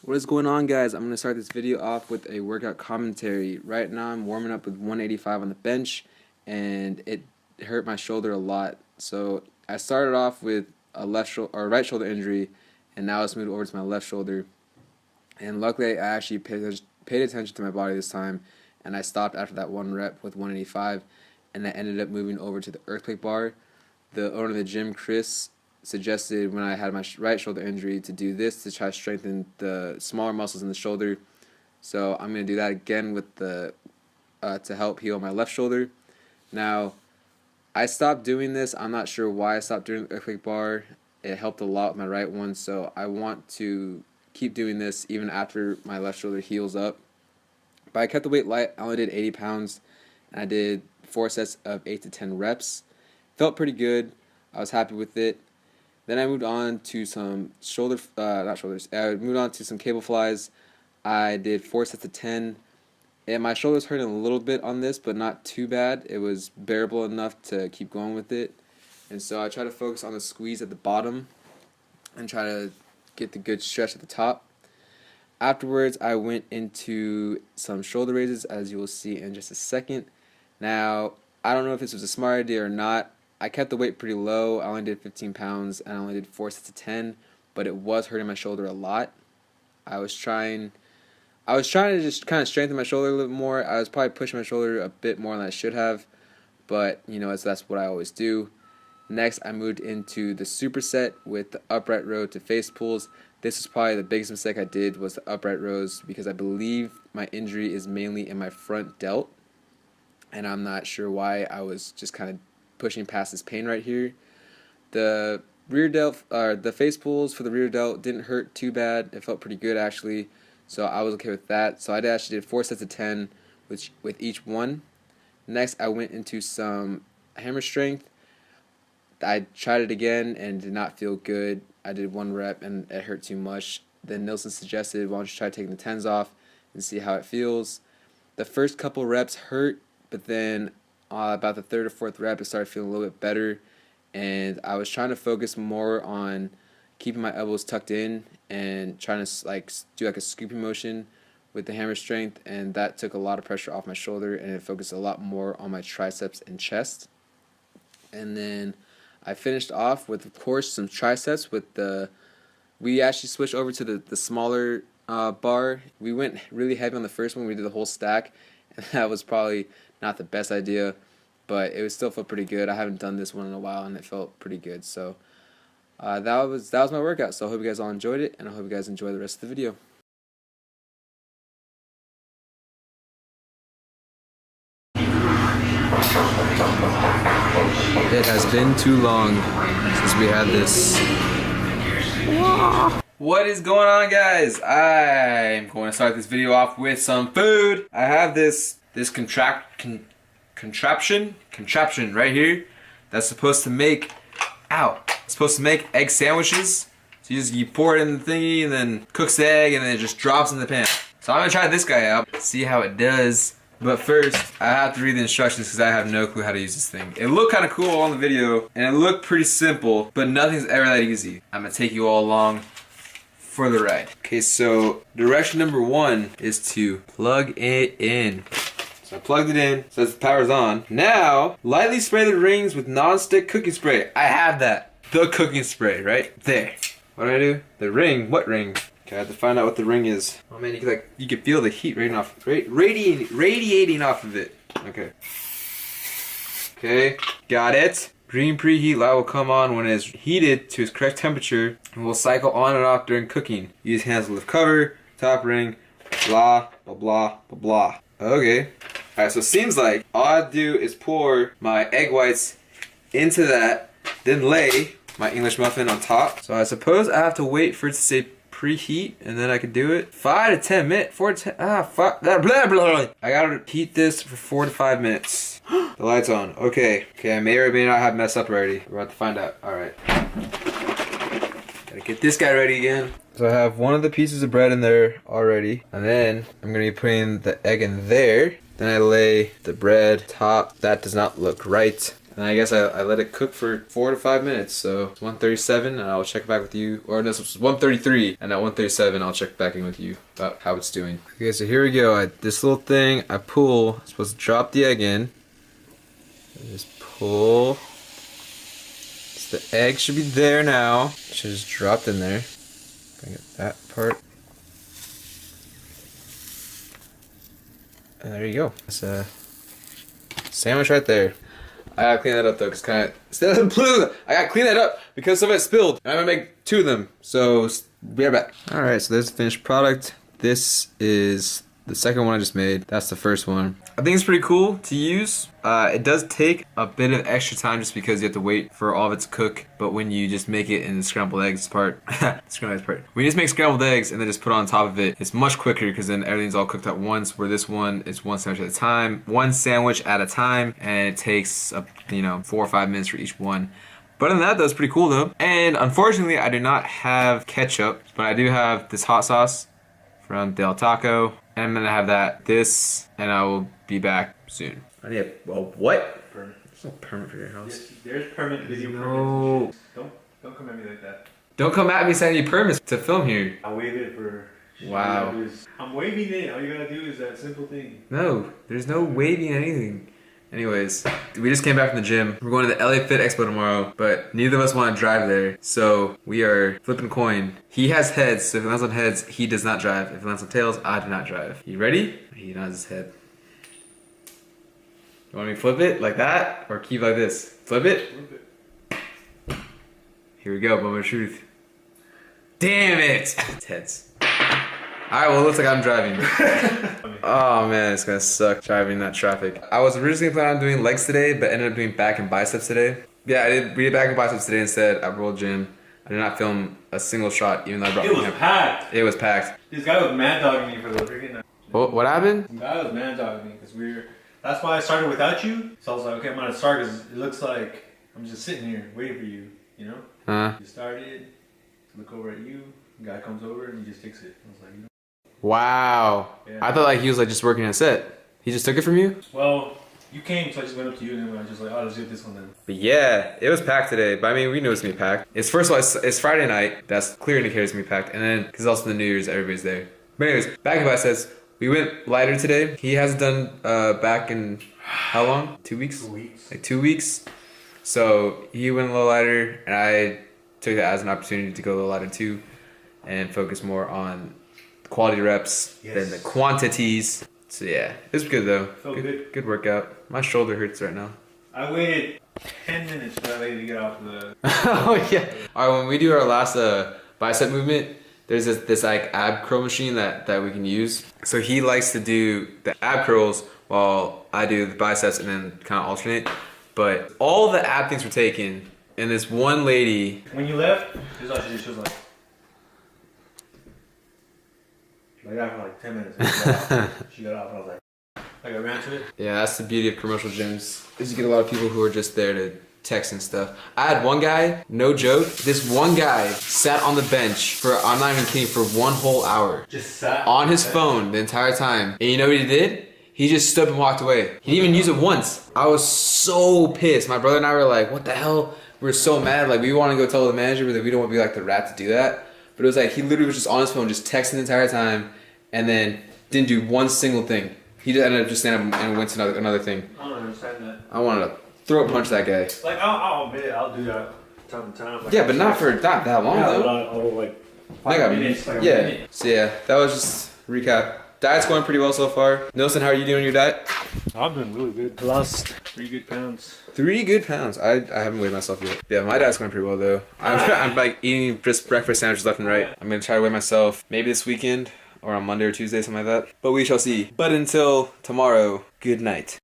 What is going on, guys? I'm going to start this video off with a workout commentary. Right now I'm warming up with 185 on the bench and it hurt my shoulder a lot. So I started off with a right shoulder injury and now it's moved over to my left shoulder. And luckily I actually paid attention to my body this time and I stopped after that one rep with 185 and I ended up moving over to the earthquake bar. The owner of the gym, Chris, suggested when I had my right shoulder injury to do this to try to strengthen the smaller muscles in the shoulder. So I'm going to do that again with the to help heal my left shoulder. Now, I stopped doing this. I'm not sure why I stopped doing the earthquake bar. It helped a lot with my right one, so I want to keep doing this even after my left shoulder heals up. But I kept the weight light. I only did 80 pounds, and I did 4 sets of 8 to 10 reps. Felt pretty good. I was happy with it. Then I moved on to some I moved on to some cable flies. I did 4 sets of 10. And my shoulder's hurting a little bit on this, but not too bad. It was bearable enough to keep going with it. And so I try to focus on the squeeze at the bottom and try to get the good stretch at the top. Afterwards, I went into some shoulder raises, as you will see in just a second. Now, I don't know if this was a smart idea or not. I kept the weight pretty low. I only did 15 pounds and I only did 4 sets of 10, but it was hurting my shoulder a lot. I was trying to just kind of strengthen my shoulder a little bit more. I was probably pushing my shoulder a bit more than I should have, but you know, that's what I always do. Next, I moved into the superset with the upright row to face pulls. This was probably the biggest mistake I did, was the upright rows, because I believe my injury is mainly in my front delt, and I'm not sure why I was just kind of pushing past this pain right here. The rear delt, the face pulls for the rear delt didn't hurt too bad. It felt pretty good actually, so I was okay with that. So I actually did 4 sets of 10 with each one. Next, I went into some hammer strength. I tried it again and did not feel good. I did 1 rep and it hurt too much. Then Nilsson suggested, why don't you try taking the 10s off and see how it feels. The first couple reps hurt, but then about the 3rd or 4th rep, it started feeling a little bit better, and I was trying to focus more on keeping my elbows tucked in and trying to do a scooping motion with the hammer strength, and that took a lot of pressure off my shoulder, and it focused a lot more on my triceps and chest. And then I finished off with, of course, some triceps with we actually switched over to the smaller bar. We went really heavy on the first one. We did the whole stack, and that was probably not the best idea, but it still felt pretty good. I haven't done this one in a while, and it felt pretty good. So that was my workout. So I hope you guys all enjoyed it, and I hope you guys enjoy the rest of the video. It has been too long since we had this. What is going on, guys? I'm going to start this video off with some food. I have this contraption right here that's supposed to make egg sandwiches. So you pour it in the thingy and then cooks the egg and then it just drops in the pan. So I'm gonna try this guy out, see how it does. But first, I have to read the instructions because I have no clue how to use this thing. It looked kind of cool on the video and it looked pretty simple, but nothing's ever that easy. I'm gonna take you all along for the ride. Okay, so direction number 1 is to plug it in. So I plugged it in, says the power's on. Now, lightly spray the rings with non-stick cooking spray. I have that. The cooking spray, right there. What do I do? The ring, what ring? Okay, I have to find out what the ring is. Oh man, you can feel the heat radiating off of it. Okay. Okay, got it. Green preheat light will come on when it is heated to its correct temperature and will cycle on and off during cooking. Use hands to lift cover, top ring, blah, blah, blah, blah, blah. Okay. Alright, so it seems like all I have to do is pour my egg whites into that, then lay my English muffin on top. So I suppose I have to wait for it to say preheat, and then I can do it. 5 to 10 minutes. 4 to 10. Fuck. Blah, blah, blah. I gotta heat this for 4 to 5 minutes. The light's on. Okay. Okay, I may or may not have messed up already. We're about to find out. Alright. Gotta get this guy ready again. So I have one of the pieces of bread in there already, and then I'm gonna be putting the egg in there. Then I lay the bread top. That does not look right. And I guess I let it cook for 4 to 5 minutes. So it's 1:37 and I'll check back with you. Or no, it's 1:33 and at 1:37 I'll check back in with you about how it's doing. Okay, so here we go. This little thing I pull, I'm supposed to drop the egg in. Just pull. So the egg should be there now. Should just dropped in there. Bring it that part. And there you go. It's a sandwich right there. I gotta clean that up though, cause I gotta clean that up because some of it spilled. And I'm gonna make 2 of them. So be right back. Alright, so there's the finished product. This is the second one I just made. That's the first one. I think it's pretty cool to use. It does take a bit of extra time just because you have to wait for all of it to cook. But when you just make it in the scrambled eggs part, when you just make scrambled eggs and then just put it on top of it, it's much quicker because then everything's all cooked at once. Where this one is one sandwich at a time, and it takes 4 or 5 minutes for each one. But other than that, though, it's pretty cool though. And unfortunately, I do not have ketchup, but I do have this hot sauce from Del Taco. And I'm gonna have this, and I will be back soon. I need a what? Permit. There's no permit for your house. Yes, there's permit, video permit. Don't come at me like that. Don't come at me saying you permits to film here. I waive it for. Wow. I'm waiving it. All you gotta do is that simple thing. No, there's no waiving anything. Anyways, we just came back from the gym. We're going to the LA Fit Expo tomorrow, but neither of us want to drive there. So we are flipping a coin. He has heads, so if he lands on heads, he does not drive. If he lands on tails, I do not drive. You ready? He nods his head. You want me to flip it like that? Or keep like this? Flip it? Flip it. Here we go, moment of truth. Damn it! It's heads. Alright, well it looks like I'm driving. Oh man, it's gonna suck driving in that traffic. I was originally planning on doing legs today, but ended up doing back and biceps today. Yeah, we did back and biceps today instead at World Gym. I did not film a single shot, even though I brought It was packed. It was packed. This guy was mad dogging me for the freaking. What happened? Some guy was mad dogging me because that's why I started without you. So I was like, okay, I'm gonna start because it looks like I'm just sitting here waiting for you, you know? You started, look over at you, the guy comes over and he just takes it. I was like, you know. Wow. Yeah. I thought like he was like just working a set. He just took it from you? Well, you came, so I just went up to you and I was just like, oh, let's do this one then. But yeah, it was packed today. But I mean, we knew it was gonna be packed. It's first of all, it's Friday night. That's clear indicator it's gonna be packed. And then, because it's also the New Year's, everybody's there. But anyways, back in biceps, we went lighter today. He hasn't done back in how long? 2 weeks? 2 weeks. Like 2 weeks. So he went a little lighter, and I took it as an opportunity to go a little lighter too, and focus more on quality reps than the quantities. So yeah, it was good though. Felt good. Good workout. My shoulder hurts right now. I waited 10 minutes for that lady to get off the. Oh yeah. All right, when we do our last bicep movement, there's this like ab curl machine that we can use. So he likes to do the ab curls while I do the biceps and then kind of alternate. But all the ab things were taken, and this one lady. When you left, this is all she was like that for like 10 minutes. She got off and I was like I ran to it. Yeah, that's the beauty of commercial gyms, is you get a lot of people who are just there to text and stuff. I had one guy, no joke, this one guy sat on the bench for, I'm not even kidding, for 1 whole hour. Just sat on his phone the entire time. And you know what he did? He just stood up and walked away. He didn't even use it once. I was so pissed. My brother and I were like, what the hell? We were so mad. Like, we want to go tell the manager that we don't want to be like the rat to do that. But it was like, he literally was just on his phone, just texting the entire time, and then didn't do one single thing. He just ended up just standing up and went to another thing. I don't understand that. I wanted to throat punch that guy. Like, I'll admit it, I'll do that time to time. Like, Yeah, but not that long yeah, though. but I'll like I 5 got minutes. Like yeah. a minute. So yeah, that was just recap. Diet's going pretty well so far. Nelson, how are you doing your diet? I'm doing really good. Lost 3 good pounds. 3 good pounds. I haven't weighed myself yet. Yeah, my diet's going pretty well though. I'm like eating just breakfast sandwiches left and right. I'm gonna try to weigh myself maybe this weekend or on Monday or Tuesday, something like that. But we shall see. But until tomorrow, good night.